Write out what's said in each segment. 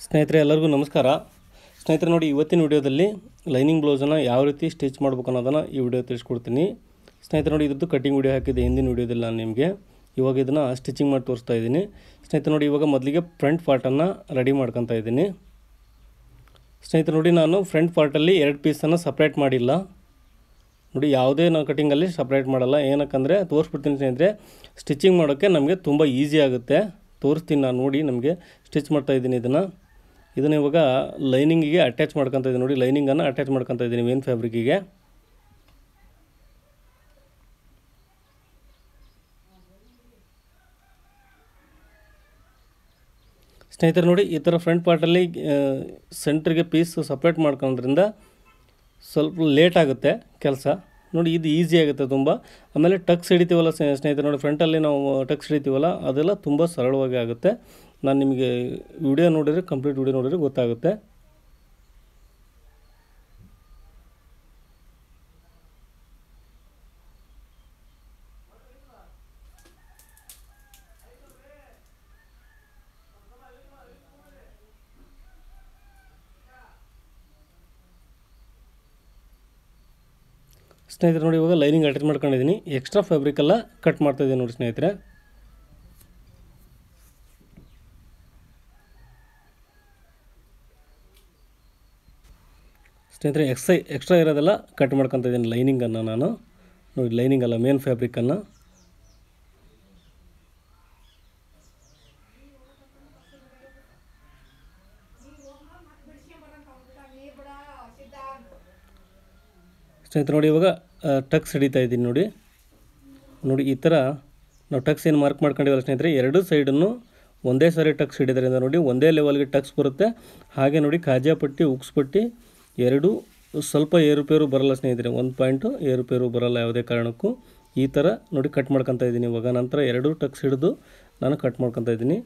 ಸ್ನೇಹಿತರೆ ಎಲ್ಲರಿಗೂ ನಮಸ್ಕಾರ. ಸ್ನೇಹಿತರೆ ನೋಡಿ, ಇವತ್ತಿನ ವಿಡಿಯೋದಲ್ಲಿ ಲೈನಿಂಗ್ ಬ್ಲೌಸನ್ನು ಯಾವ ರೀತಿ ಸ್ಟಿಚ್ ಮಾಡಬೇಕು ಅನ್ನೋದನ್ನು ಈ ವಿಡಿಯೋ ತಿಳಿಸ್ಕೊಡ್ತೀನಿ. ಸ್ನೇಹಿತರೆ ನೋಡಿ, ಇದ್ರದ್ದು ಕಟ್ಟಿಂಗ್ ವಿಡಿಯೋ ಹಾಕಿದ್ದೆ ಹಿಂದಿನ ವಿಡಿಯೋದಲ್ಲಿ ನಾನು ನಿಮಗೆ. ಇವಾಗ ಇದನ್ನು ಸ್ಟಿಚಿಂಗ್ ಮಾಡಿ ತೋರಿಸ್ತಾ ಇದ್ದೀನಿ. ಸ್ನೇಹಿತರೆ ನೋಡಿ, ಇವಾಗ ಮೊದಲಿಗೆ ಫ್ರಂಟ್ ಪಾರ್ಟನ್ನು ರೆಡಿ ಮಾಡ್ಕೊತಾ ಇದ್ದೀನಿ. ಸ್ನೇಹಿತರೆ ನೋಡಿ, ನಾನು ಫ್ರಂಟ್ ಪಾರ್ಟಲ್ಲಿ 2 ಪೀಸನ್ನು ಸಪ್ರೇಟ್ ಮಾಡಿಲ್ಲ. ನೋಡಿ, ಯಾವುದೇ ನಾವು ಕಟ್ಟಿಂಗಲ್ಲಿ ಸಪ್ರೇಟ್ ಮಾಡಲ್ಲ. ಏನಕ್ಕಂದರೆ ತೋರಿಸ್ಬಿಡ್ತೀನಿ ಸ್ನೇಹಿತರೆ, ಸ್ಟಿಚಿಂಗ್ ಮಾಡೋಕ್ಕೆ ನಮಗೆ ತುಂಬ ಈಸಿ ಆಗುತ್ತೆ. ತೋರಿಸ್ತೀನಿ ನಾನು. ನೋಡಿ, ನಮಗೆ ಸ್ಟಿಚ್ ಮಾಡ್ತಾಯಿದ್ದೀನಿ. ಇದನ್ನು ಇವಾಗ ಲೈನಿಂಗಿಗೆ ಅಟ್ಯಾಚ್ ಮಾಡ್ಕೊತಾ ಇದ್ದೀನಿ. ನೋಡಿ, ಲೈನಿಂಗನ್ನು ಅಟ್ಯಾಚ್ ಮಾಡ್ಕೊತಾ ಇದ್ದೀನಿ ಮೇನ್ ಫ್ಯಾಬ್ರಿಕ್ಕಿಗೆ. ಸ್ನೇಹಿತರೆ ನೋಡಿ, ಈ ಥರ ಫ್ರಂಟ್ ಪಾರ್ಟಲ್ಲಿ ಸೆಂಟ್ರಿಗೆ ಪೀಸ್ ಸಪ್ರೇಟ್ ಮಾಡ್ಕೊಳ್ಳೋದ್ರಿಂದ ಸ್ವಲ್ಪ ಲೇಟ್ ಆಗುತ್ತೆ ಕೆಲಸ. ನೋಡಿ, ಇದು ಈಸಿ ಆಗುತ್ತೆ ತುಂಬ. ಆಮೇಲೆ ಟಕ್ಸ್ ಹಿಡಿತೀವಲ್ಲ ಸ್ನೇಹಿತರೆ, ನೋಡಿ ಫ್ರಂಟಲ್ಲಿ ನಾವು ಟಕ್ಸ್ ಹಿಡಿತೀವಲ್ಲ, ಅದೆಲ್ಲ ತುಂಬ ಸರಳವಾಗಿ ಆಗುತ್ತೆ. ನಾನು ನಿಮಗೆ ವಿಡಿಯೋ ನೋಡಿದರೆ, ಕಂಪ್ಲೀಟ್ ವಿಡಿಯೋ ನೋಡಿದರೆ ಗೊತ್ತಾಗುತ್ತೆ. ಸ್ನೇಹಿತರೆ ನೋಡಿ, ಇವಾಗ ಲೈನಿಂಗ್ ಅಟ್ಯಾಚ್ ಮಾಡ್ಕೊಂಡಿದ್ದೀನಿ. ಎಕ್ಸ್ಟ್ರಾ ಫ್ಯಾಬ್ರಿಕೆಲ್ಲ ಕಟ್ ಮಾಡ್ತಾಯಿದ್ದೀನಿ ನೋಡಿ ಸ್ನೇಹಿತರೆ. ಸ್ನೇಹಿತರೆ ಎಕ್ಸ್ಟ್ರಾ ಇರೋದೆಲ್ಲ ಕಟ್ ಮಾಡ್ಕೊತಾ ಇದ್ದೀನಿ ಲೈನಿಂಗನ್ನು ನಾನು. ನೋಡಿ, ಲೈನಿಂಗ್ ಅಲ್ಲ, ಮೇನ್ ಫ್ಯಾಬ್ರಿಕನ್ನು. ಸ್ನೇಹಿತರೆ ನೋಡಿ, ಇವಾಗ ಟಕ್ಸ್ ಹಿಡಿತಾ ಇದ್ದೀನಿ. ನೋಡಿ ಈ ಥರ ನಾವು ಟಕ್ಸ್ ಏನು ಮಾರ್ಕ್ ಮಾಡ್ಕೊಂಡಿವಲ್ಲ ಸ್ನೇಹಿತರೆ, 2 ಸೈಡನ್ನು ಒಂದೇ ಸಾರಿ ಟಕ್ಸ್ ಹಿಡಿದ್ರಿಂದ ನೋಡಿ ಒಂದೇ ಲೆವೆಲ್ಗೆ ಟಕ್ಸ್ ಬರುತ್ತೆ. ಹಾಗೆ ನೋಡಿ, ಕಾಜಾ ಪಟ್ಟಿ, ಉಕ್ಸ್ ಪಟ್ಟಿ ಎರಡೂ ಸ್ವಲ್ಪ ಏರುಪೇರು ಬರಲ್ಲ ಸ್ನೇಹಿತರೆ. 1 ಪಾಯಿಂಟು ಏರುಪೇರು ಬರಲ್ಲ ಯಾವುದೇ ಕಾರಣಕ್ಕೂ. ಈ ಥರ ನೋಡಿ ಕಟ್ ಮಾಡ್ಕೊತಾ ಇದ್ದೀನಿ. ಇವಾಗ ನಂತರ 2 ಟಕ್ಸ್ ಹಿಡಿದು ನಾನು ಕಟ್ ಮಾಡ್ಕೊತಾ ಇದ್ದೀನಿ.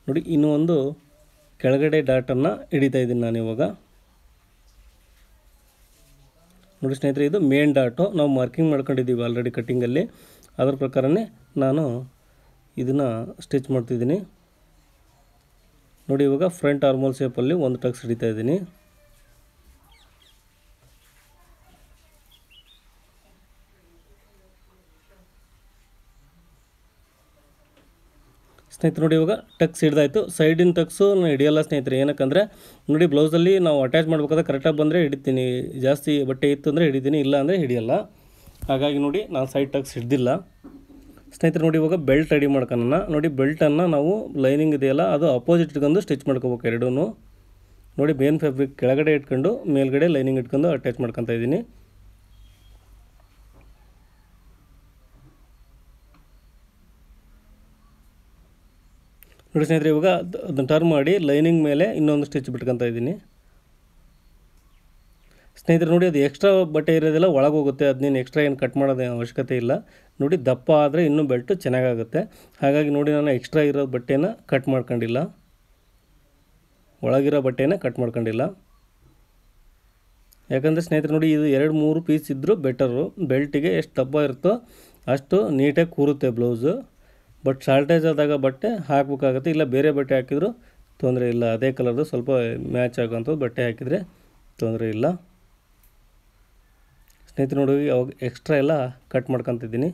ನೋಡಿ, ಇನ್ನೂ ಒಂದು ಕೆಳಗಡೆ ಡಾಟನ್ನು ಹಿಡಿತಾ ಇದ್ದೀನಿ ನಾನು ಇವಾಗ. ನೋಡಿ ಸ್ನೇಹಿತರೆ, ಇದು ಮೇನ್ ಡಾಟು. ನಾವು ಮಾರ್ಕಿಂಗ್ ಮಾಡ್ಕೊಂಡಿದ್ದೀವಿ ಆಲ್ರೆಡಿ ಕಟ್ಟಿಂಗಲ್ಲಿ. ಅದರ ಪ್ರಕಾರನೇ ನಾನು ಇದನ್ನು ಸ್ಟಿಚ್ ಮಾಡ್ತಿದ್ದೀನಿ. ನೋಡಿ, ಇವಾಗ ಫ್ರಂಟ್ ಆರ್ಮೋಲ್ ಶೇಪಲ್ಲಿ 1 ಟಕ್ಸ್ ಹಿಡಿತಾ ಇದ್ದೀನಿ. ಸ್ನೇಹಿತರೆ ನೋಡಿ, ಇವಾಗ ಟಕ್ಸ್ ಹಿಡ್ದಾಯಿತು. ಸೈಡಿನ ಟಕ್ಸು ನಾನು ಹಿಡಿಯಲ್ಲ ಸ್ನೇಹಿತರೆ. ಏನಕ್ಕಂದರೆ ನೋಡಿ, ಬ್ಲೌಸಲ್ಲಿ ನಾವು ಅಟ್ಯಾಚ್ ಮಾಡಬೇಕಾದ್ರೆ ಕರೆಕ್ಟಾಗಿ ಬಂದರೆ ಹಿಡಿತೀನಿ. ಜಾಸ್ತಿ ಬಟ್ಟೆ ಇತ್ತು ಅಂದರೆ ಹಿಡಿತೀನಿ, ಇಲ್ಲ ಅಂದರೆ ಹಿಡಿಯಲ್ಲ. ಹಾಗಾಗಿ ನೋಡಿ, ನಾನು ಸೈಡ್ ಟಕ್ಸ್ ಹಿಡ್ದಿಲ್ಲ. ಸ್ನೇಹಿತರೆ ನೋಡಿ, ಇವಾಗ ಬೆಲ್ಟ್ ರೆಡಿ ಮಾಡ್ಕೊಳ್ಳೋಣ. ನೋಡಿ, ಬೆಲ್ಟನ್ನು ನಾವು ಲೈನಿಂಗ್ ಇದೆಯಲ್ಲ, ಅದು ಅಪೋಸಿಟ್ ಇಟ್ಕೊಂಡು ಸ್ಟಿಚ್ ಮಾಡ್ಕೋಬೇಕು ಎರಡೂ. ನೋಡಿ, ಮೇನ್ ಫ್ಯಾಬ್ರಿಕ್ ಕೆಳಗಡೆ ಇಟ್ಕೊಂಡು ಮೇಲ್ಗಡೆ ಲೈನಿಂಗ್ ಇಟ್ಕೊಂಡು ಅಟ್ಯಾಚ್ ಮಾಡ್ಕೊತಾ ಇದ್ದೀನಿ. ನೋಡಿ ಸ್ನೇಹಿತರೆ, ಇವಾಗ ಅದನ್ನು ಟರ್ನ್ ಮಾಡಿ ಲೈನಿಂಗ್ ಮೇಲೆ ಇನ್ನೊಂದು ಸ್ಟಿಚ್ ಬಿಟ್ಕೊತಾ ಇದ್ದೀನಿ. ಸ್ನೇಹಿತರೆ ನೋಡಿ, ಅದು ಎಕ್ಸ್ಟ್ರಾ ಬಟ್ಟೆ ಇರೋದೆಲ್ಲ ಒಳಗೆ ಹೋಗುತ್ತೆ. ಅದನ್ನೇನು ಎಕ್ಸ್ಟ್ರಾ ಏನು ಕಟ್ ಮಾಡೋದು ಅವಶ್ಯಕತೆ ಇಲ್ಲ. ನೋಡಿ, ದಪ್ಪ ಆದರೆ ಇನ್ನೂ ಬೆಲ್ಟು ಚೆನ್ನಾಗಾಗುತ್ತೆ. ಹಾಗಾಗಿ ನೋಡಿ, ನಾನು ಎಕ್ಸ್ಟ್ರಾ ಇರೋ ಬಟ್ಟೆನ ಕಟ್ ಮಾಡ್ಕೊಂಡಿಲ್ಲ, ಒಳಗಿರೋ ಬಟ್ಟೆನ ಕಟ್ ಮಾಡ್ಕೊಂಡಿಲ್ಲ. ಯಾಕಂದರೆ ಸ್ನೇಹಿತರೆ ನೋಡಿ, ಇದು 2-3 ಪೀಸ್ ಇದ್ದರೂ ಬೆಟರು. ಬೆಲ್ಟಿಗೆ ಎಷ್ಟು ದಪ್ಪ ಇರುತ್ತೋ ಅಷ್ಟು ನೀಟಾಗಿ ಕೂರುತ್ತೆ ಬ್ಲೌಸು. ಬಟ್ ಶಾರ್ಟೇಜ್ ಆದಾಗ ಬಟ್ಟೆ ಹಾಕಬೇಕಾಗುತ್ತೆ. ಇಲ್ಲ ಬೇರೆ ಬಟ್ಟೆ ಹಾಕಿದರೂ ತೊಂದರೆ ಇಲ್ಲ. ಅದೇ ಕಲರ್ದು ಸ್ವಲ್ಪ ಮ್ಯಾಚ್ ಆಗೋಂಥದ್ದು ಬಟ್ಟೆ ಹಾಕಿದರೆ ತೊಂದರೆ ಇಲ್ಲ. ಸ್ನೇಹಿತರೆ ನೋಡಿ, ಅವಾಗ ಎಕ್ಸ್ಟ್ರಾ ಎಲ್ಲ ಕಟ್ ಮಾಡ್ಕೊತಿದ್ದೀನಿ.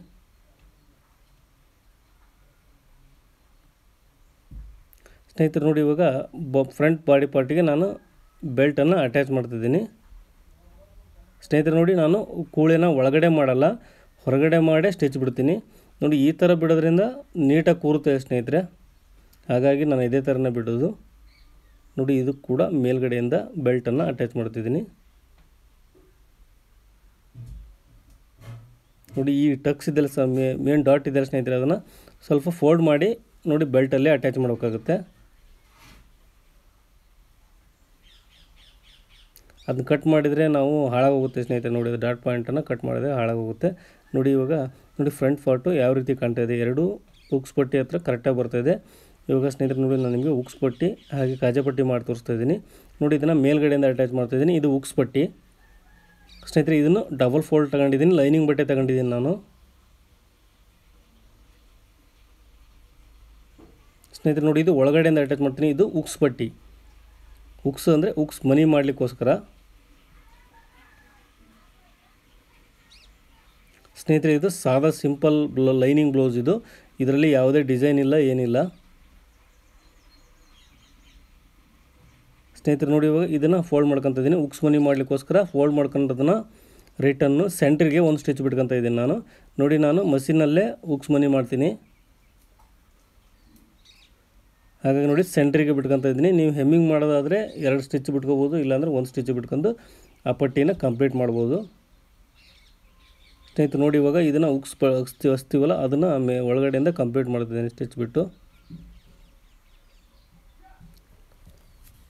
ಸ್ನೇಹಿತರೆ ನೋಡಿ, ಇವಾಗ ಫ್ರಂಟ್ ಬಾಡಿ ಪಾರ್ಟಿಗೆ ನಾನು ಬೆಲ್ಟನ್ನು ಅಟ್ಯಾಚ್ ಮಾಡ್ತಿದ್ದೀನಿ. ಸ್ನೇಹಿತರೆ ನೋಡಿ, ನಾನು ಕೂಳೆನ ಒಳಗಡೆ ಮಾಡಲ್ಲ, ಹೊರಗಡೆ ಮಾಡೇ ಸ್ಟಿಚ್ ಬಿಡ್ತೀನಿ. ನೋಡಿ, ಈ ಥರ ಬಿಡೋದ್ರಿಂದ ನೀಟಾಗಿ ಕೂರುತ್ತೆ ಸ್ನೇಹಿತರೆ. ಹಾಗಾಗಿ ನಾನು ಇದೇ ಥರನೇ ಬಿಡೋದು. ನೋಡಿ, ಇದು ಕೂಡ ಮೇಲ್ಗಡೆಯಿಂದ ಬೆಲ್ಟನ್ನು ಅಟ್ಯಾಚ್ ಮಾಡ್ತಿದ್ದೀನಿ. ನೋಡಿ, ಈ ಟಕ್ಸ್ ಇದೆಲ್ಲ ಮೇನ್ ಡಾಟ್ ಇದೆಲ್ಲ ಸ್ನೇಹಿತರೆ, ಅದನ್ನು ಸ್ವಲ್ಪ ಫೋಲ್ಡ್ ಮಾಡಿ ನೋಡಿ ಬೆಲ್ಟಲ್ಲೇ ಅಟ್ಯಾಚ್ ಮಾಡಬೇಕಾಗುತ್ತೆ. ಅದನ್ನ ಕಟ್ ಮಾಡಿದರೆ ನಾವು ಹಾಳಾಗೋಗುತ್ತೆ ಸ್ನೇಹಿತರೆ. ನೋಡಿ, ಡಾಟ್ ಪಾಯಿಂಟನ್ನು ಕಟ್ ಮಾಡಿದರೆ ಹಾಳಾಗೋಗುತ್ತೆ. ನೋಡಿ, ಇವಾಗ ನೋಡಿ ಫ್ರಂಟ್ ಪಾರ್ಟು ಯಾವ ರೀತಿ ಕಾಣ್ತಾ ಇದೆ. 2 ಉಕ್ಸ್ ಪಟ್ಟಿ ಹತ್ರ ಕರೆಕ್ಟಾಗಿ ಬರ್ತಾಯಿದೆ. ಇವಾಗ ಸ್ನೇಹಿತರೆ ನೋಡಿ, ನಾನು ನಿಮಗೆ ಉಕ್ಸ್ ಪಟ್ಟಿ ಹಾಗೆ ಕಾಜಾ ಪಟ್ಟಿ ಮಾಡಿ ತೋರಿಸ್ತಾ ಇದ್ದೀನಿ. ನೋಡಿ, ಇದನ್ನು ಮೇಲ್ಗಡೆಯಿಂದ ಅಟ್ಯಾಚ್ ಮಾಡ್ತಾಯಿದ್ದೀನಿ. ಇದು ಉಕ್ಸ್ ಪಟ್ಟಿ ಸ್ನೇಹಿತರೆ. ಇದನ್ನು ಡಬಲ್ ಫೋಲ್ಡ್ ತಗೊಂಡಿದ್ದೀನಿ, ಲೈನಿಂಗ್ ಬಟ್ಟೆ ತಗೊಂಡಿದ್ದೀನಿ ನಾನು. ಸ್ನೇಹಿತರೆ ನೋಡಿ ಇದು ಒಳಗಡೆಯಿಂದ ಅಟ್ಯಾಚ್ ಮಾಡ್ತೀನಿ. ಇದು ಉಕ್ಸ್ ಪಟ್ಟಿ. ಹುಕ್ಸ್ ಅಂದರೆ ಹುಕ್ಸ್ ಮನಿ ಮಾಡಲಿಕ್ಕೋಸ್ಕರ. ಸ್ನೇಹಿತರೆ ಇದು ಸಾದಾ ಸಿಂಪಲ್ ಲೈನಿಂಗ್ ಬ್ಲೌಸ್ ಇದು. ಇದರಲ್ಲಿ ಯಾವುದೇ ಡಿಸೈನ್ ಇಲ್ಲ, ಏನಿಲ್ಲ. ಸ್ನೇಹಿತರೆ ನೋಡಿ, ಇವಾಗ ಇದನ್ನು ಫೋಲ್ಡ್ ಮಾಡ್ಕೊತ ಇದ್ದೀನಿ. ಹುಕ್ಸ್ ಮನಿ ಮಾಡಲಿಕ್ಕೋಸ್ಕರ ಫೋಲ್ಡ್ ಮಾಡ್ಕೊಂಡದನ್ನು ರಿಟರ್ನು ಸೆಂಟ್ರಿಗೆ ಒಂದು ಸ್ಟಿಚ್ ಬಿಟ್ಕೊತ ಇದ್ದೀನಿ ನಾನು. ನೋಡಿ, ನಾನು ಮಷೀನಲ್ಲೇ ಹುಕ್ಸ್ ಮನಿ ಮಾಡ್ತೀನಿ. ಹಾಗಾಗಿ ನೋಡಿ ಸೆಂಟ್ರಿಗೆ ಬಿಟ್ಕೊತ ಇದ್ದೀನಿ. ನೀವು ಹೆಮ್ಮಿಂಗ್ ಮಾಡೋದಾದರೆ 2 ಸ್ಟಿಚ್ ಬಿಟ್ಕೋಬೋದು, ಇಲ್ಲಾಂದರೆ 1 ಸ್ಟಿಚ್ ಬಿಟ್ಕೊಂಡು ಆ ಪಟ್ಟಿನ ಕಂಪ್ಲೀಟ್ ಮಾಡ್ಬೋದು. ಸ್ನೇಹಿತರೆ ನೋಡಿ, ಇವಾಗ ಇದನ್ನು ಹುಕ್ಸ್ ಹಚ್ತೀವಲ್ಲ ಅದನ್ನು ಒಳಗಡೆಯಿಂದ ಕಂಪ್ಲೀಟ್ ಮಾಡ್ತಿದ್ದೀನಿ ಸ್ಟಿಚ್ ಬಿಟ್ಟು.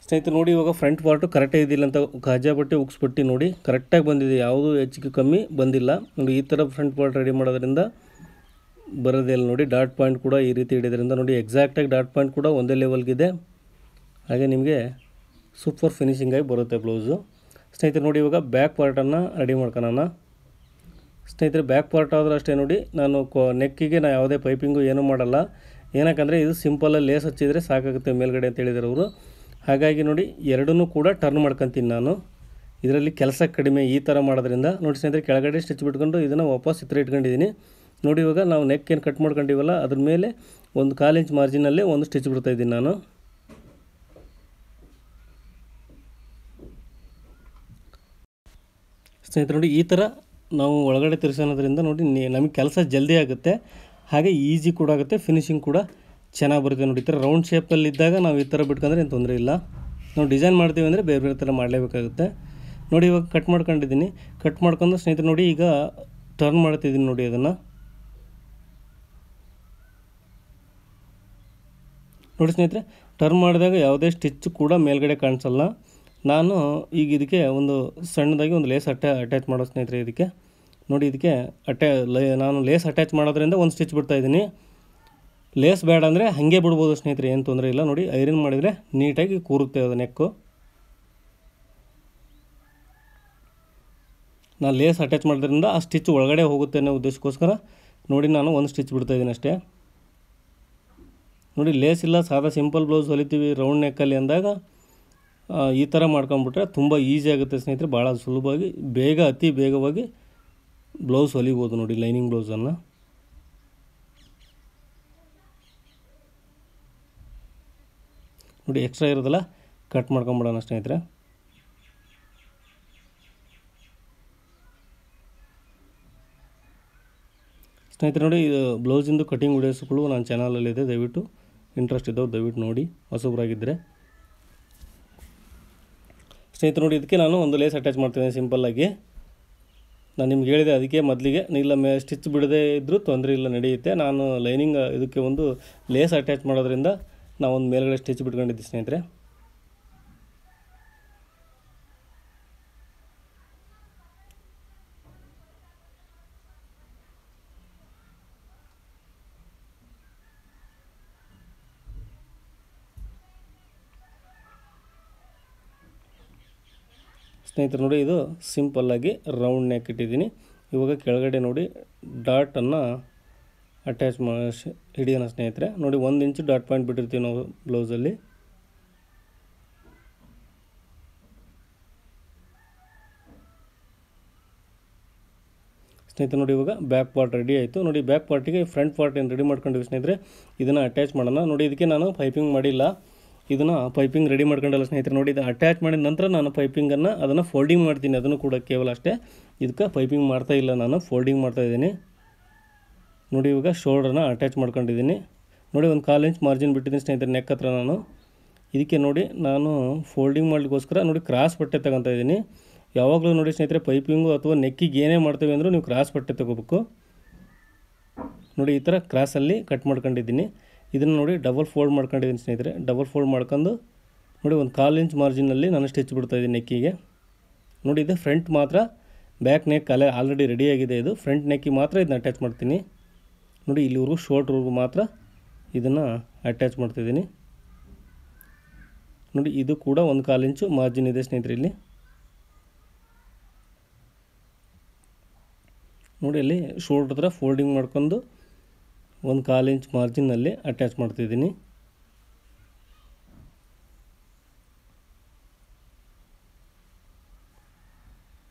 ಸ್ನೇಹಿತರೆ ನೋಡಿ, ಇವಾಗ ಫ್ರಂಟ್ ಪಾರ್ಟು ಕರೆಕ್ಟಾಗಿ ಇದ್ದಿಲ್ಲ ಅಂತ ಕಾಜಾ ಬಟ್ಟೆ ಹುಕ್ಸ್ ಪಟ್ಟಿ ನೋಡಿ ಕರೆಕ್ಟಾಗಿ ಬಂದಿದೆ, ಯಾವುದೂ ಹೆಚ್ಚಿಗೆ ಕಮ್ಮಿ ಬಂದಿಲ್ಲ. ನೋಡಿ ಈ ಥರ ಫ್ರಂಟ್ ಪಾರ್ಟ್ ರೆಡಿ ಮಾಡೋದ್ರಿಂದ ಬರೋದೇ ಇಲ್ಲ. ನೋಡಿ ಡಾಟ್ ಪಾಯಿಂಟ್ ಕೂಡ ಈ ರೀತಿ ಹಿಡಿಯೋದ್ರಿಂದ ನೋಡಿ ಎಕ್ಸಾಕ್ಟಾಗಿ ಡಾಟ್ ಪಾಯಿಂಟ್ ಕೂಡ ಒಂದೇ ಲೆವೆಲ್ಗಿದೆ. ಹಾಗೆ ನಿಮಗೆ ಸೂಪರ್ ಫಿನಿಶಿಂಗಾಗಿ ಬರುತ್ತೆ ಬ್ಲೌಸು. ಸ್ನೇಹಿತರೆ ನೋಡಿ, ಇವಾಗ ಬ್ಯಾಕ್ ಪಾರ್ಟನ್ನು ರೆಡಿ ಮಾಡ್ಕೊಳ್ಳೋಣ. ಸ್ನೇಹಿತರೆ ಬ್ಯಾಕ್ ಪಾರ್ಟ್ ಆದರೂ ಅಷ್ಟೇ ನೋಡಿ, ನಾನು ನೆಕ್ಕಿಗೆ ಯಾವುದೇ ಪೈಪಿಂಗು ಏನೂ ಮಾಡಲ್ಲ. ಏನಕ್ಕಂದರೆ ಇದು ಸಿಂಪಲಲ್ಲಿ ಲೇಸ್ ಹಚ್ಚಿದರೆ ಸಾಕಾಗುತ್ತೆ ಮೇಲ್ಗಡೆ ಅಂತ ಹೇಳಿದ್ರು ಅವರು. ಹಾಗಾಗಿ ನೋಡಿ ಎರಡನ್ನೂ ಕೂಡ ಟರ್ನ್ ಮಾಡ್ಕೊತೀನಿ ನಾನು. ಇದರಲ್ಲಿ ಕೆಲಸ ಕಡಿಮೆ ಈ ಥರ ಮಾಡೋದ್ರಿಂದ. ನೋಡಿ ಸ್ನೇಹಿತರೆ, ಕೆಳಗಡೆ ಸ್ಟಿಚ್ ಬಿಟ್ಕೊಂಡು ಇದನ್ನು ವಾಪಸ್ ಈ ಥರ ಇಟ್ಕೊಂಡಿದ್ದೀನಿ. ನೋಡಿ ಇವಾಗ ನಾವು ನೆಕ್ ಏನು ಕಟ್ ಮಾಡ್ಕೊಂಡಿವಲ್ಲ ಅದ್ರ ಮೇಲೆ 1/4 ಇಂಚ್ ಮಾರ್ಜಿನಲ್ಲಿ ಒಂದು ಸ್ಟಿಚ್ ಬಿಡ್ತಾಯಿದ್ದೀನಿ ನಾನು. ಸ್ನೇಹಿತರೆ ನೋಡಿ, ಈ ಥರ ನಾವು ಒಳಗಡೆ ತಿರ್ಸೋದ್ರಿಂದ ನೋಡಿ ನಮಗೆ ಕೆಲಸ ಜಲ್ದಿ ಆಗುತ್ತೆ, ಹಾಗೆ ಈಸಿ ಕೂಡ ಆಗುತ್ತೆ, ಫಿನಿಶಿಂಗ್ ಕೂಡ ಚೆನ್ನಾಗಿ ಬರುತ್ತೆ. ನೋಡಿ ಈ ಥರ ರೌಂಡ್ ಶೇಪಲ್ಲಿ ಇದ್ದಾಗ ನಾವು ಈ ಥರ ಬಿಟ್ಕೊಂಡ್ರೆ ಏನು ತೊಂದರೆ ಇಲ್ಲ. ನಾವು ಡಿಸೈನ್ ಮಾಡ್ತೀವಿ ಅಂದರೆ ಬೇರೆ ಬೇರೆ ಥರ ಮಾಡಲೇಬೇಕಾಗುತ್ತೆ. ನೋಡಿ ಇವಾಗ ಕಟ್ ಮಾಡ್ಕೊಂಡಿದ್ದೀನಿ. ಕಟ್ ಮಾಡ್ಕೊಂಡು ಸ್ನೇಹಿತರೆ ನೋಡಿ ಈಗ ಟರ್ನ್ ಮಾಡ್ತಿದ್ದೀನಿ. ನೋಡಿ ಅದನ್ನು ನೋಡಿ ಸ್ನೇಹಿತರೆ, ಟರ್ನ್ ಮಾಡಿದಾಗ ಯಾವುದೇ ಸ್ಟಿಚ್ ಕೂಡ ಮೇಲ್ಗಡೆ ಕಾಣಿಸಲ್ಲ. ನಾನು ಈಗ ಇದಕ್ಕೆ ಒಂದು ಸಣ್ಣದಾಗಿ ಒಂದು ಲೇಸ್ ಅಟ್ಯಾಚ್ ಮಾಡೋ ಸ್ನೇಹಿತರೆ. ಇದಕ್ಕೆ ನೋಡಿ, ಇದಕ್ಕೆ ನಾನು ಲೇಸ್ ಅಟ್ಯಾಚ್ ಮಾಡೋದ್ರಿಂದ ಒಂದು ಸ್ಟಿಚ್ ಬಿಡ್ತಾಯಿದ್ದೀನಿ. ಲೇಸ್ ಬೇಡ ಅಂದರೆ ಹಾಗೆ ಬಿಡ್ಬೋದು ಸ್ನೇಹಿತರೆ, ಏನು ತೊಂದರೆ ಇಲ್ಲ. ನೋಡಿ ಐರನ್ ಮಾಡಿದರೆ ನೀಟಾಗಿ ಕೂರುತ್ತೆ ಅದು ನೆಕ್ಕು. ನಾನು ಲೇಸ್ ಅಟ್ಯಾಚ್ ಮಾಡೋದ್ರಿಂದ ಆ ಸ್ಟಿಚ್ ಒಳಗಡೆ ಹೋಗುತ್ತೆ ಅನ್ನೋ ಉದ್ದೇಶಕ್ಕೋಸ್ಕರ ನೋಡಿ ನಾನು ಒಂದು ಸ್ಟಿಚ್ ಬಿಡ್ತಾಯಿದ್ದೀನಿ ಅಷ್ಟೇ. ನೋಡಿ ಲೇಸ್ ಇಲ್ಲ, ಸಾದಾ ಸಿಂಪಲ್ ಬ್ಲೌಸ್ ಹೊಲಿತೀವಿ ರೌಂಡ್ ನೆಕ್ಕಲ್ಲಿ ಅಂದಾಗ ಈ ಥರ ಮಾಡ್ಕೊಂಬಿಟ್ರೆ ತುಂಬ ಈಸಿ ಆಗುತ್ತೆ ಸ್ನೇಹಿತರೆ. ಭಾಳ ಸುಲಭವಾಗಿ ಅತಿ ಬೇಗವಾಗಿ ಬ್ಲೌಸ್ ಹೊಲಿಬೋದು ನೋಡಿ ಲೈನಿಂಗ್ ಬ್ಲೌಸನ್ನು. ನೋಡಿ ಎಕ್ಸ್ಟ್ರಾ ಇರೋದಲ್ಲ ಕಟ್ ಮಾಡ್ಕೊಂಬಿಡೋಣ ಸ್ನೇಹಿತರೆ. ಸ್ನೇಹಿತರೆ ನೋಡಿ, ಬ್ಲೌಸಿಂದು ಕಟಿಂಗ್ ವಿಡಿಯೋಸ್ಗಳು ನನ್ನ ಚಾನಲಲ್ಲಿದೆ, ದಯವಿಟ್ಟು ಇಂಟ್ರೆಸ್ಟ್ ಇದ್ದವ್ರು ದಯವಿಟ್ಟು ನೋಡಿ, ಹೊಸಬರಾಗಿದ್ದರೆ. ಸ್ನೇಹಿತರೆ ನೋಡಿ, ಇದಕ್ಕೆ ನಾನು ಒಂದು ಲೇಸ್ ಅಟ್ಯಾಚ್ ಮಾಡ್ತಿದ್ದೀನಿ ಸಿಂಪಲ್ಲಾಗಿ. ನಾನು ನಿಮ್ಗೆ ಹೇಳಿದೆ ಅದಕ್ಕೆ ಮೊದಲಿಗೆ, ಇಲ್ಲ ಸ್ಟಿಚ್ ಬಿಡದೇ ಇದ್ದರೂ ತೊಂದರೆ ಇಲ್ಲ, ನಡೆಯುತ್ತೆ. ನಾನು ಲೈನಿಂಗ್ ಇದಕ್ಕೆ ಒಂದು ಲೇಸ್ ಅಟ್ಯಾಚ್ ಮಾಡೋದ್ರಿಂದ ನಾವು ಒಂದು ಮೇಲ್ಗಡೆ ಸ್ಟಿಚ್ ಬಿಟ್ಕೊಂಡಿದ್ದೆ ಸ್ನೇಹಿತರೆ. ಸ್ನೇಹಿತರೆ ನೋಡಿ, ಇದು ಸಿಂಪಲ್ಲಾಗಿ ರೌಂಡ್ ನೆಕ್ ಇಟ್ಟಿದ್ದೀನಿ. ಇವಾಗ ಕೆಳಗಡೆ ನೋಡಿ ಡಾಟನ್ನು ಅಟ್ಯಾಚ್ ಹಿಡಿಯೋಣ ಸ್ನೇಹಿತರೆ. ನೋಡಿ 1 ಇಂಚು ಡಾಟ್ ಪಾಯಿಂಟ್ ಬಿಟ್ಟಿರ್ತೀವಿ ನಾವು ಬ್ಲೌಸಲ್ಲಿ. ಸ್ನೇಹಿತರೆ ನೋಡಿ, ಇವಾಗ ಬ್ಯಾಕ್ ಪಾರ್ಟ್ ರೆಡಿ ಆಯಿತು. ನೋಡಿ ಬ್ಯಾಕ್ ಪಾರ್ಟಿಗೆ ಫ್ರಂಟ್ ಪಾರ್ಟ್ ಏನು ರೆಡಿ ಮಾಡ್ಕೊಂಡಿವಿ ಸ್ನೇಹಿತರೆ, ಇದನ್ನು ಅಟ್ಯಾಚ್ ಮಾಡೋಣ. ನೋಡಿ ಇದಕ್ಕೆ ನಾನು ಪೈಪಿಂಗ್ ಮಾಡಿಲ್ಲ, ಇದನ್ನು ಪೈಪಿಂಗ್ ರೆಡಿ ಮಾಡ್ಕೊಂಡಲ್ಲ ಸ್ನೇಹಿತರೆ. ನೋಡಿ ಇದು ಅಟ್ಯಾಚ್ ಮಾಡಿದ ನಂತರ ನಾನು ಪೈಪಿಂಗನ್ನು ಅದನ್ನು ಫೋಲ್ಡಿಂಗ್ ಮಾಡ್ತೀನಿ, ಅದನ್ನು ಕೂಡ ಕೇವಲ ಅಷ್ಟೇ. ಇದಕ್ಕೆ ಪೈಪಿಂಗ್ ಮಾಡ್ತಾ ಇಲ್ಲ, ನಾನು ಫೋಲ್ಡಿಂಗ್ ಮಾಡ್ತಾಯಿದ್ದೀನಿ. ನೋಡಿ ಇವಾಗ ಶೋಲ್ಡ್ರನ್ನ ಅಟ್ಯಾಚ್ ಮಾಡ್ಕೊಂಡಿದ್ದೀನಿ. ನೋಡಿ 1/4 ಇಂಚ್ ಮಾರ್ಜಿನ್ ಬಿಟ್ಟಿದ್ದೀನಿ ಸ್ನೇಹಿತರೆ ನೆಕ್ ಹತ್ರ ನಾನು. ಇದಕ್ಕೆ ನೋಡಿ ನಾನು ಫೋಲ್ಡಿಂಗ್ ಮಾಡಲಿಕ್ಕೋಸ್ಕರ ನೋಡಿ ಕ್ರಾಸ್ ಬಟ್ಟೆ ತಗೊತಾ ಇದ್ದೀನಿ. ಯಾವಾಗಲೂ ನೋಡಿ ಸ್ನೇಹಿತರೆ, ಪೈಪಿಂಗು ಅಥವಾ ನೆಕ್ಕಿಗೆ ಏನೇ ಮಾಡ್ತೀವಿ ಅಂದರೂ ನೀವು ಕ್ರಾಸ್ ಬಟ್ಟೆ ತೊಗೋಬೇಕು. ನೋಡಿ ಈ ಥರ ಕ್ರಾಸಲ್ಲಿ ಕಟ್ ಮಾಡ್ಕೊಂಡಿದ್ದೀನಿ. ಇದನ್ನು ನೋಡಿ ಡಬಲ್ ಫೋಲ್ಡ್ ಮಾಡ್ಕೊಂಡಿದ್ದೀನಿ ಸ್ನೇಹಿತರೆ. ಡಬಲ್ ಫೋಲ್ಡ್ ಮಾಡ್ಕೊಂಡು ನೋಡಿ 1/4 ಇಂಚ್ ಮಾರ್ಜಿನಲ್ಲಿ ನಾನು ಸ್ಟಿಚ್ ಬಿಡ್ತಾಯಿದ್ದೀನಿ ನೆಕ್ಕಿಗೆ. ನೋಡಿ ಇದು ಫ್ರಂಟ್ ಮಾತ್ರ, ಬ್ಯಾಕ್ ನೆಕ್ ಆಲ್ರೆಡಿ ರೆಡಿಯಾಗಿದೆ. ಇದು ಫ್ರಂಟ್ ನೆಕ್ಕಿಗೆ ಮಾತ್ರ ಇದನ್ನ ಅಟ್ಯಾಚ್ ಮಾಡ್ತೀನಿ. ನೋಡಿ ಇಲ್ಲಿವರೆಗೂ ಶೋಲ್ಡ್ರ್ವರೆಗೂ ಮಾತ್ರ ಇದನ್ನು ಅಟ್ಯಾಚ್ ಮಾಡ್ತಿದ್ದೀನಿ. ನೋಡಿ ಇದು ಕೂಡ 1/4 ಇಂಚು ಮಾರ್ಜಿನ್ ಇದೆ ಸ್ನೇಹಿತರೆ ಇಲ್ಲಿ. ನೋಡಿ ಅಲ್ಲಿ ಶೋಲ್ಡ್ರ್ ಹತ್ರ ಫೋಲ್ಡಿಂಗ್ ಮಾಡ್ಕೊಂಡು 1/4 ಇಂಚ್ ಮಾರ್ಜಿನಲ್ಲಿ ಅಟ್ಯಾಚ್ ಮಾಡ್ತಿದ್ದೀನಿ.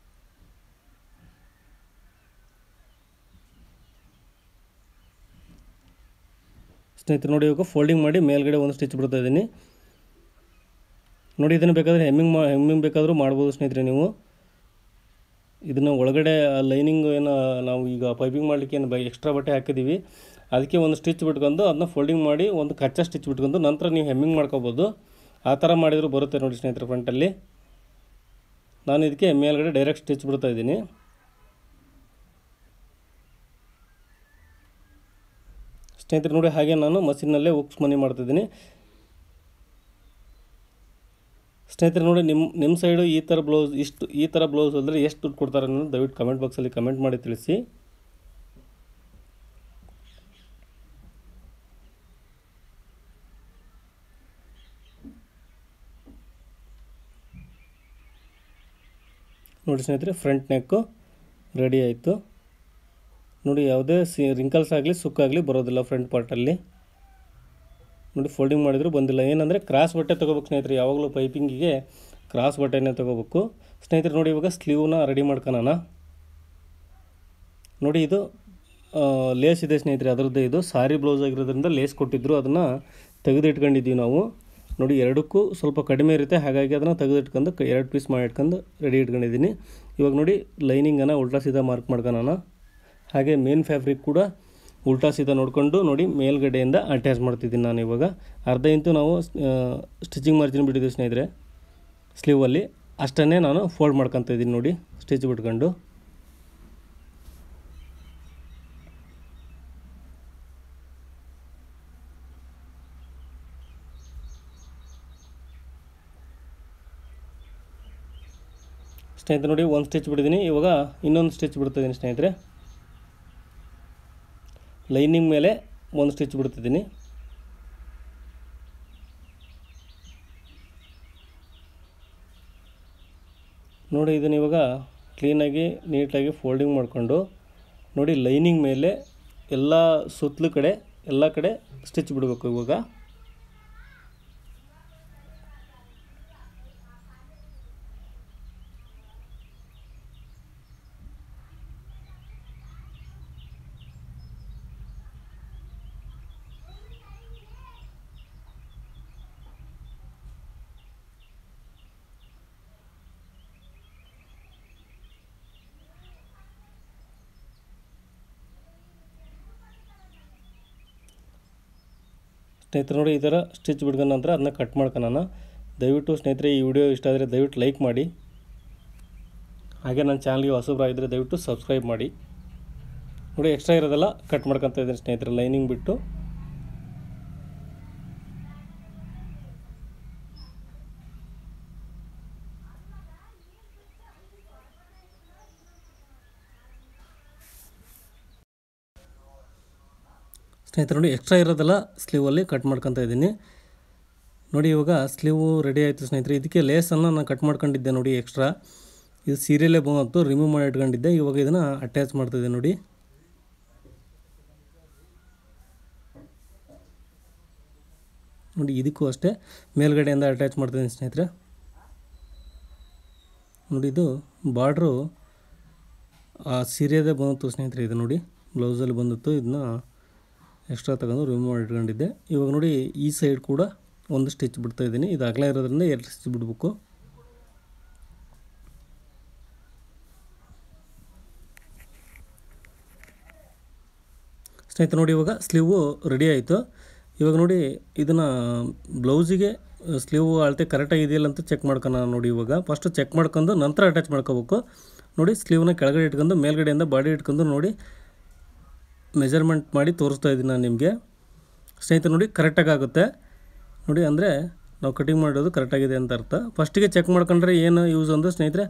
ಸ್ನೇಹಿತರೆ ನೋಡಿ ಇವಾಗ ಫೋಲ್ಡಿಂಗ್ ಮಾಡಿ ಮೇಲ್ಗಡೆ ಒಂದು ಸ್ಟಿಚ್ ಬಿಡ್ತಾ ಇದ್ದೀನಿ ನೋಡಿ. ಇದನ್ನು ಬೇಕಾದರೆ ಹೆಮ್ಮಿಂಗ್ ಬೇಕಾದರೂ ಮಾಡ್ಬೋದು ಸ್ನೇಹಿತರೆ. ನೀವು ಇದನ್ನು ಒಳಗಡೆ ಲೈನಿಂಗ್ ಏನು ನಾವು ಈಗ ಪೈಪಿಂಗ್ ಮಾಡಲಿಕ್ಕೆ ಏನು ಎಕ್ಸ್ಟ್ರಾ ಬಟ್ಟೆ ಹಾಕಿದ್ದೀವಿ, ಅದಕ್ಕೆ ಒಂದು ಸ್ಟಿಚ್ ಬಿಟ್ಕೊಂಡು ಅದನ್ನ ಫೋಲ್ಡಿಂಗ್ ಮಾಡಿ ಒಂದು ಕಚ್ಚಾ ಸ್ಟಿಚ್ ಬಿಟ್ಕೊಂಡು ನಂತರ ನೀವು ಹೆಮ್ಮಿಂಗ್ ಮಾಡ್ಕೋಬೋದು. ಆ ಥರ ಮಾಡಿದರೂ ಬರುತ್ತೆ ನೋಡಿ ಸ್ನೇಹಿತರೆ. ಫ್ರಂಟಲ್ಲಿ ನಾನು ಇದಕ್ಕೆ ಮೇಲ್ಗಡೆ ಡೈರೆಕ್ಟ್ ಸ್ಟಿಚ್ ಬಿಡ್ತಾ ಇದ್ದೀನಿ. ಸ್ನೇಹಿತರೆ ನೋಡಿ ಹಾಗೆ ನಾನು ಮಷಿನ್ನಲ್ಲೇ ಹುಕ್ಸ್ ಮನಿ ಮಾಡ್ತಿದ್ದೀನಿ. ಸ್ನೇಹಿತರೆ ನೋಡಿ ನಿಮ್ಮ ಸೈಡು ಈ ಥರ ಬ್ಲೌಸ್ ಹೊಲಿದ್ರೆ ಎಷ್ಟು ದುಡ್ಡು ಕೊಡ್ತಾರೆ ಅನ್ನೋದು ದಯವಿಟ್ಟು ಕಮೆಂಟ್ ಬಾಕ್ಸಲ್ಲಿ ಕಮೆಂಟ್ ಮಾಡಿ ತಿಳಿಸಿ. ನೋಡಿ ಸ್ನೇಹಿತರೆ ಫ್ರಂಟ್ ನೆಕ್ಕು ರೆಡಿ ಆಯಿತು ನೋಡಿ. ಯಾವುದೇ ರಿಂಕಲ್ಸ್ ಆಗಲಿ ಸುಕ್ಕಾಗಲಿ ಬರೋದಿಲ್ಲ ಫ್ರಂಟ್ ಪಾರ್ಟಲ್ಲಿ ನೋಡಿ. ಫೋಲ್ಡಿಂಗ್ ಮಾಡಿದರೂ ಬಂದಿಲ್ಲ. ಏನಂದರೆ ಕ್ರಾಸ್ ಬಟ್ಟೆ ತೊಗೋಬೇಕು ಸ್ನೇಹಿತರೆ. ಯಾವಾಗಲೂ ಪೈಪಿಂಗಿಗೆ ಕ್ರಾಸ್ ಬಟ್ಟೆನೇ ತೊಗೋಬೇಕು ಸ್ನೇಹಿತರೆ. ನೋಡಿ ಇವಾಗ ಸ್ಲೀವ್ನ ರೆಡಿ ಮಾಡ್ಕೊಳ್ಳೋಣ ನೋಡಿ. ಇದು ಲೇಸ್ ಇದೆ ಸ್ನೇಹಿತರೆ, ಅದರದ್ದೇ. ಇದು ಸಾರಿ ಬ್ಲೌಸ್ ಆಗಿರೋದ್ರಿಂದ ಲೇಸ್ ಕೊಟ್ಟಿದ್ದರು, ಅದನ್ನು ತೆಗೆದಿಟ್ಕೊಂಡಿದ್ದೀವಿ ನಾವು ನೋಡಿ. ಎರಡಕ್ಕೂ ಸ್ವಲ್ಪ ಕಡಿಮೆ ಇರುತ್ತೆ, ಹಾಗಾಗಿ ಅದನ್ನು ತೆಗೆದಿಟ್ಕೊಂಡು 2 ಪೀಸ್ ಮಾಡಿ ಇಟ್ಕೊಂಡು ರೆಡಿ ಇಟ್ಕೊಂಡಿದ್ದೀನಿ. ಇವಾಗ ನೋಡಿ ಲೈನಿಂಗನ್ನು ಉಲ್ಟಾ ಸೀದಾ ಮಾರ್ಕ್ ಮಾಡ್ಕೊಳ್ಳೋಣ. ಹಾಗೆ ಮೇನ್ ಫ್ಯಾಬ್ರಿಕ್ ಕೂಡ ಉಲ್ಟಾ ಸೀದಾ ನೋಡಿಕೊಂಡು ನೋಡಿ ಮೇಲ್ಗಡೆಯಿಂದ ಅಟ್ಯಾಚ್ ಮಾಡ್ತಿದ್ದೀನಿ ನಾನು. ಇವಾಗ ಅರ್ಧ ಇಂಚು ನಾವು ಸ್ಟಿಚಿಂಗ್ ಮಾರ್ಜಿನ್ ಬಿಟ್ಟಿದ್ದೀವಿ ಸ್ನೇಹಿತರೆ ಸ್ಲೀವಲ್ಲಿ, ಅಷ್ಟನ್ನೇ ನಾನು ಫೋಲ್ಡ್ ಮಾಡ್ಕೊತ ಇದ್ದೀನಿ ನೋಡಿ ಸ್ಟಿಚ್ ಬಿಟ್ಕೊಂಡು. ಸ್ನೇಹಿತರೆ ನೋಡಿ ಒಂದು ಸ್ಟಿಚ್ ಬಿಟ್ಟಿದ್ದೀನಿ. ಇವಾಗ ಇನ್ನೊಂದು ಸ್ಟಿಚ್ ಬಿಡ್ತಿದ್ದೀನಿ ಸ್ನೇಹಿತರೆ. ಲೈನಿಂಗ್ ಮೇಲೆ ಒಂದು ಸ್ಟಿಚ್ ಬಿಡ್ತಿದ್ದೀನಿ. ನೋಡಿ ಇದನ್ನು ಇವಾಗ ಕ್ಲೀನಾಗಿ ನೀಟಾಗಿ ಫೋಲ್ಡಿಂಗ್ ಮಾಡಿಕೊಂಡು ನೋಡಿ ಲೈನಿಂಗ್ ಮೇಲೆ ಎಲ್ಲ ಸುತ್ತಲೂ ಕಡೆ ಎಲ್ಲ ಕಡೆ ಸ್ಟಿಚ್ ಬಿಡಬೇಕು. ಇವಾಗ ಸ್ನೇಹಿತರೆ ನೋಡಿ ಈ ಥರ ಸ್ಟಿಚ್ ಬಿಡ್ಕೊಂಡ ನಂತರ ಅದನ್ನ ಕಟ್ ಮಾಡ್ಕೊಳ್ಳೋಣ. ದಯವಿಟ್ಟು ಸ್ನೇಹಿತರೆ ಈ ವಿಡಿಯೋ ಇಷ್ಟ ಆದರೆ ದಯವಿಟ್ಟು ಲೈಕ್ ಮಾಡಿ. ಹಾಗೆ ನನ್ನ ಚಾನಲ್ಗೆ ಹೊಸಬರಾಗಿದ್ದರೆ ದಯವಿಟ್ಟು ಸಬ್ಸ್ಕ್ರೈಬ್ ಮಾಡಿ. ನೋಡಿ ಎಕ್ಸ್ಟ್ರಾ ಇರೋದೆಲ್ಲ ಕಟ್ ಮಾಡ್ಕೊತ ಇದ್ದೀನಿ ಸ್ನೇಹಿತರೆ ಲೈನಿಂಗ್ ಬಿಟ್ಟು. ಸ್ನೇಹಿತರೆ ನೋಡಿ ಎಕ್ಸ್ಟ್ರಾ ಇರೋದೆಲ್ಲ ಸ್ಲೀವಲ್ಲಿ ಕಟ್ ಮಾಡ್ಕೊತ ಇದ್ದೀನಿ ನೋಡಿ. ಇವಾಗ ಸ್ಲೀವು ರೆಡಿ ಆಯಿತು ಸ್ನೇಹಿತರೆ. ಇದಕ್ಕೆ ಲೇಸನ್ನು ನಾನು ಕಟ್ ಮಾಡ್ಕೊಂಡಿದ್ದೆ ನೋಡಿ ಎಕ್ಸ್ಟ್ರಾ. ಇದು ಸೀರಿಯಲ್ಲೇ ಬಂತು, ರಿಮೂವ್ ಮಾಡಿ ಇಟ್ಕೊಂಡಿದ್ದೆ. ಇವಾಗ ಇದನ್ನು ಅಟ್ಯಾಚ್ ಮಾಡ್ತಿದ್ದೆ ನೋಡಿ. ನೋಡಿ ಇದಕ್ಕೂ ಅಷ್ಟೇ ಮೇಲ್ಗಡೆಯಿಂದ ಅಟ್ಯಾಚ್ ಮಾಡ್ತಿದ್ದೀನಿ ಸ್ನೇಹಿತರೆ. ನೋಡಿ ಇದು ಬಾರ್ಡ್ರು ಸೀರೆದೇ ಬಂತು ಸ್ನೇಹಿತರೆ. ಇದು ನೋಡಿ ಬ್ಲೌಸಲ್ಲಿ ಬಂದಿತ್ತು, ಇದನ್ನ ಎಕ್ಸ್ಟ್ರಾ ತಗೊಂಡು ರಿಮೂವ್ ಮಾಡಿ ಇಟ್ಕೊಂಡಿದ್ದೆ. ಇವಾಗ ನೋಡಿ ಈ ಸೈಡ್ ಕೂಡ ಒಂದು ಸ್ಟಿಚ್ ಬಿಡ್ತಾ ಇದ್ದೀನಿ. ಇದು ಅಗಲ ಇರೋದ್ರಿಂದ 2 ಸ್ಟಿಚ್ ಬಿಡಬೇಕು. ಸ್ನೇಹಿತರೆ ನೋಡಿ ಇವಾಗ ಸ್ಲೀವು ರೆಡಿ ಆಯಿತು. ಇವಾಗ ನೋಡಿ ಇದನ್ನು ಬ್ಲೌಸಿಗೆ ಸ್ಲೀವ್ ಅಳತೆ ಕರೆಕ್ಟಾಗಿ ಇದೆಯಲ್ಲ ಅಂತ ಚೆಕ್ ಮಾಡ್ಕೊಳ್ಳೋಣ ನೋಡಿ. ಇವಾಗ ಫಸ್ಟು ಚೆಕ್ ಮಾಡ್ಕೊಂಡು ನಂತರ ಅಟ್ಯಾಚ್ ಮಾಡ್ಕೋಬೇಕು ನೋಡಿ. ಸ್ಲೀವ್ನ ಕೆಳಗಡೆ ಇಟ್ಕೊಂಡು ಮೇಲ್ಗಡೆಯಿಂದ ಬಾಡಿ ಇಟ್ಕೊಂಡು ನೋಡಿ ಮೆಜರ್ಮೆಂಟ್ ಮಾಡಿ ತೋರಿಸ್ತಾ ಇದ್ದೀನಿ ನಾನು ನಿಮಗೆ ಸ್ನೇಹಿತರೆ. ನೋಡಿ ಕರೆಕ್ಟಾಗಿ ಆಗುತ್ತೆ ನೋಡಿ, ಅಂದರೆ ನಾವು ಕಟಿಂಗ್ ಮಾಡೋದು ಕರೆಕ್ಟಾಗಿದೆ ಅಂತ ಅರ್ಥ. ಫಸ್ಟಿಗೆ ಚೆಕ್ ಮಾಡ್ಕೊಂಡ್ರೆ ಏನು ಯೂಸ್ ಅಂದರೆ ಸ್ನೇಹಿತರೆ,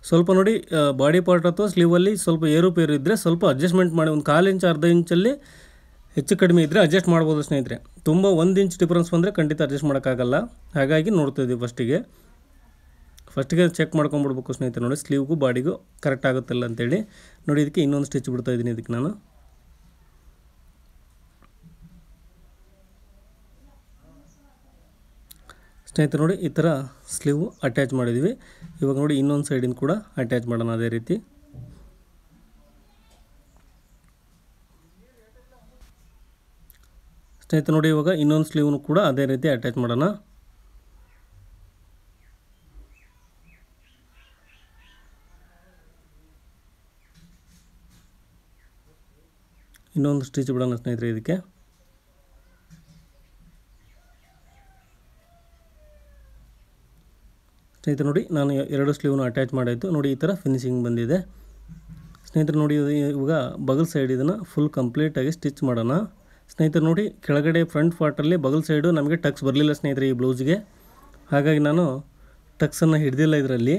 ಸ್ವಲ್ಪ ನೋಡಿ ಬಾಡಿ ಪಾರ್ಟ್ ಅಥವಾ ಸ್ಲೀವಲ್ಲಿ ಸ್ವಲ್ಪ ಏರುಪೇರು ಇದ್ದರೆ ಸ್ವಲ್ಪ ಅಡ್ಜಸ್ಟ್ಮೆಂಟ್ ಮಾಡಿ, ಒಂದು 1/4 ಇಂಚ್ ಅರ್ಧ ಇಂಚಲ್ಲಿ ಹೆಚ್ಚು ಕಡಿಮೆ ಇದ್ದರೆ ಅಡ್ಜಸ್ಟ್ ಮಾಡ್ಬೋದು ಸ್ನೇಹಿತರೆ. ತುಂಬ 1 ಇಂಚ್ ಡಿಫ್ರೆನ್ಸ್ ಬಂದರೆ ಖಂಡಿತ ಅಡ್ಜಸ್ಟ್ ಮಾಡೋಕ್ಕಾಗಲ್ಲ. ಹಾಗಾಗಿ ನೋಡ್ತಾಯಿದ್ದೀವಿ ಫಸ್ಟಿಗೆ ಚೆಕ್ ಮಾಡ್ಕೊಂಬಿಡ್ಬೇಕು ಸ್ನೇಹಿತರೆ. ನೋಡಿ ಸ್ಲೀವ್ಗೂ ಬಾಡಿಗೂ ಕರೆಕ್ಟ್ ಆಗುತ್ತಲ್ಲ ಅಂತೇಳಿ ನೋಡಿ. ಇದಕ್ಕೆ ಇನ್ನೊಂದು ಸ್ಟಿಚ್ ಬಿಡ್ತಾಯಿದ್ದೀನಿ ಇದಕ್ಕೆ ನಾನು. ಸ್ನೇಹಿತರೆ ನೋಡಿ ಈ ಥರ ಸ್ಲೀವು ಅಟ್ಯಾಚ್ ಮಾಡಿದ್ವಿ. ಇವಾಗ ನೋಡಿ ಇನ್ನೊಂದು ಸೈಡಿಂದ ಕೂಡ ಅಟ್ಯಾಚ್ ಮಾಡೋಣ ಅದೇ ರೀತಿ. ಸ್ನೇಹಿತರೆ ನೋಡಿ ಇವಾಗ ಇನ್ನೊಂದು ಸ್ಲೀವ್ನು ಕೂಡ ಅದೇ ರೀತಿ ಅಟ್ಯಾಚ್ ಮಾಡೋಣ. ಇನ್ನೊಂದು ಸ್ಟಿಚ್ ಬಿಡೋಣ ಸ್ನೇಹಿತರೆ ಇದಕ್ಕೆ. ಸ್ನೇಹಿತರೆ ನೋಡಿ ನಾನು 2 ಸ್ಲೀವ್ನ ಅಟ್ಯಾಚ್ ಮಾಡಾಯಿತು. ನೋಡಿ ಈ ಥರ ಫಿನಿಶಿಂಗ್ ಬಂದಿದೆ. ಸ್ನೇಹಿತರೆ ನೋಡಿ ಇವಾಗ ಬಗಲ್ ಸೈಡ್ ಇದನ್ನು ಫುಲ್ ಕಂಪ್ಲೀಟಾಗಿ ಸ್ಟಿಚ್ ಮಾಡೋಣ. ಸ್ನೇಹಿತರೆ ನೋಡಿ ಕೆಳಗಡೆ ಫ್ರಂಟ್ ಪಾರ್ಟಲ್ಲಿ ಬಗಲ್ ಸೈಡು ನಮಗೆ ಟಕ್ಸ್ ಬರಲಿಲ್ಲ ಸ್ನೇಹಿತರೆ ಈ ಬ್ಲೌಸ್ಗೆ. ಹಾಗಾಗಿ ನಾನು ಟಕ್ಸನ್ನು ಹಿಡ್ದಿಲ್ಲ ಇದರಲ್ಲಿ.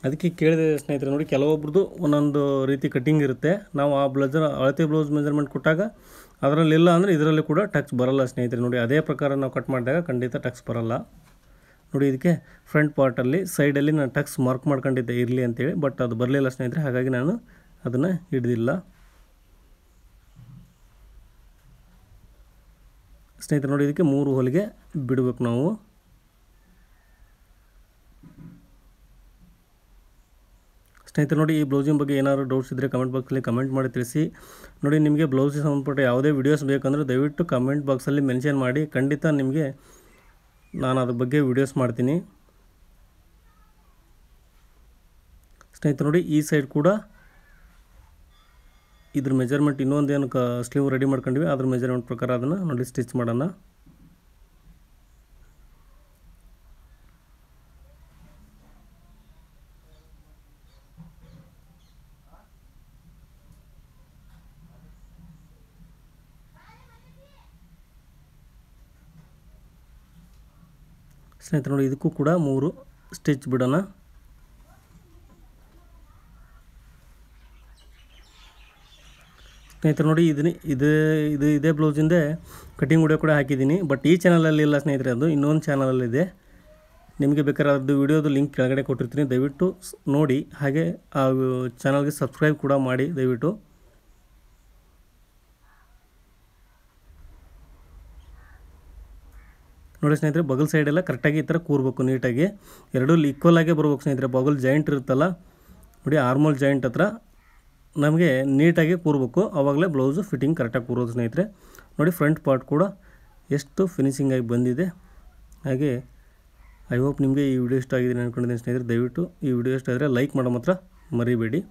ಅದಕ್ಕೆ ಕೇಳಿದೆ ಸ್ನೇಹಿತರೆ. ನೋಡಿ ಕೆಲವೊಬ್ರದ್ದು ಒಂದೊಂದು ರೀತಿ ಕಟ್ಟಿಂಗ್ ಇರುತ್ತೆ. ನಾವು ಆ ಅಳತೆ ಬ್ಲೌಸ್ ಮೆಜರ್ಮೆಂಟ್ ಕೊಟ್ಟಾಗ ಅದರಲ್ಲಿಲ್ಲ ಅಂದರೆ ಇದರಲ್ಲಿ ಕೂಡ ಟಕ್ಸ್ ಬರೋಲ್ಲ ಸ್ನೇಹಿತರೆ. ನೋಡಿ ಅದೇ ಪ್ರಕಾರ ನಾವು ಕಟ್ ಮಾಡಿದಾಗ ಖಂಡಿತ ಟಕ್ಸ್ ಬರೋಲ್ಲ. ನೋಡಿ ಇದಕ್ಕೆ ಫ್ರಂಟ್ ಪಾರ್ಟಲ್ಲಿ ಸೈಡಲ್ಲಿ ನಾನು ಟಕ್ಸ್ ಮಾರ್ಕ್ ಮಾಡ್ಕೊಂಡಿದ್ದೆ ಇರಲಿ ಅಂತೇಳಿ, ಬಟ್ ಅದು ಬರಲಿಲ್ಲ ಸ್ನೇಹಿತರೆ. ಹಾಗಾಗಿ ನಾನು ಅದನ್ನು ಹಿಡ್ದಿಲ್ಲ ಸ್ನೇಹಿತರೆ. ನೋಡಿ ಇದಕ್ಕೆ 3 ಹೊಲಿಗೆ ಬಿಡಬೇಕು ನಾವು. ಸ್ನೇಹಿತರೆ ನೋಡಿ ಈ ಬ್ಲೌಸಿನ ಬಗ್ಗೆ ಏನಾದರೂ ಡೌಟ್ಸ್ ಇದ್ದರೆ ಕಮೆಂಟ್ ಬಾಕ್ಸಲ್ಲಿ ಕಮೆಂಟ್ ಮಾಡಿ ತಿಳಿಸಿ. ನೋಡಿ ನಿಮಗೆ ಬ್ಲೌಸಿಗೆ ಸಂಬಂಧಪಟ್ಟ ಯಾವುದೇ ವೀಡಿಯೋಸ್ ಬೇಕಂದರೆ ದಯವಿಟ್ಟು ಕಮೆಂಟ್ ಬಾಕ್ಸಲ್ಲಿ ಮೆನ್ಷನ್ ಮಾಡಿ. ಖಂಡಿತ ನಿಮಗೆ ನಾನು ಅದ್ರ ಬಗ್ಗೆ ವೀಡಿಯೋಸ್ ಮಾಡ್ತೀನಿ. ಸ್ನೇಹಿತರೆ ನೋಡಿ ಈ ಸೈಡ್ ಕೂಡ ಇದ್ರ ಮೆಜರ್ಮೆಂಟ್ ಇನ್ನೊಂದೇನು ಸ್ಲೀವ್ ರೆಡಿ ಮಾಡ್ಕೊಂಡಿವಿ ಅದ್ರ ಮೆಜರ್ಮೆಂಟ್ ಪ್ರಕಾರ ಅದನ್ನು ನೋಡಿ ಸ್ಟಿಚ್ ಮಾಡೋಣ. ಸ್ನೇಹಿತರೆ ನೋಡಿ ಇದಕ್ಕೂ ಕೂಡ 3 ಸ್ಟಿಚ್ ಬಿಡೋಣ. ಸ್ನೇಹಿತರೆ ನೋಡಿ ಇದೇ ಬ್ಲೌಸಿಂದೇ ಕಟಿಂಗ್ ವಿಡಿಯೋ ಕೂಡ ಹಾಕಿದ್ದೀನಿ. ಬಟ್ ಈ ಚಾನಲಲ್ಲಿ ಇಲ್ಲ ಸ್ನೇಹಿತರೆ, ಅದು ಇನ್ನೊಂದು ಚಾನಲಲ್ಲಿದೆ. ನಿಮಗೆ ಬೇಕಾದ್ರೆ ಅದು ವಿಡಿಯೋದು ಲಿಂಕ್ ಕೆಳಗಡೆ ಕೊಟ್ಟಿರ್ತೀನಿ, ದಯವಿಟ್ಟು ನೋಡಿ. ಹಾಗೆ ಆ ಚಾನಲ್ಗೆ ಸಬ್ಸ್ಕ್ರೈಬ್ ಕೂಡ ಮಾಡಿ ದಯವಿಟ್ಟು. ನೋಡಿ ಸ್ನೇಹಿತರೆ ಬಗಲ್ ಸೈಡೆಲ್ಲ ಕರೆಕ್ಟಾಗಿ ಈ ಥರ ಕೂರಬೇಕು ನೀಟಾಗಿ. ಎರಡೂ ಈಕ್ವಲ್ ಆಗೇ ಬರ್ಬೇಕು ಸ್ನೇಹಿತರೆ. ಬಗಲ್ ಜಾಯಿಂಟ್ ಇರುತ್ತಲ್ಲ ನೋಡಿ, ಆರ್ಮೋಲ್ ಜಾಯಿಂಟ್ ಹತ್ರ ನಮಗೆ ನೀಟಾಗಿ ಕೂರಬೇಕು. ಆವಾಗಲೇ ಬ್ಲೌಸು ಫಿಟ್ಟಿಂಗ್ ಕರೆಕ್ಟಾಗಿ ಕೂರೋದು ಸ್ನೇಹಿತರೆ. ನೋಡಿ ಫ್ರಂಟ್ ಪಾರ್ಟ್ ಕೂಡ ಎಷ್ಟು ಫಿನಿಶಿಂಗಾಗಿ ಬಂದಿದೆ. ಹಾಗೆ ಐ ಹೋಪ್ ನಿಮಗೆ ಈ ವಿಡಿಯೋ ಇಷ್ಟ ಆಗಿದೆ ಅಂದ್ಕೊಂಡಿದ್ದೀನಿ ಸ್ನೇಹಿತರೆ. ದಯವಿಟ್ಟು ಈ ವಿಡಿಯೋ ಇಷ್ಟ ಆದರೆ ಲೈಕ್ ಮಾಡೋ ಮಾತ್ರ ಮರಿಬೇಡಿ.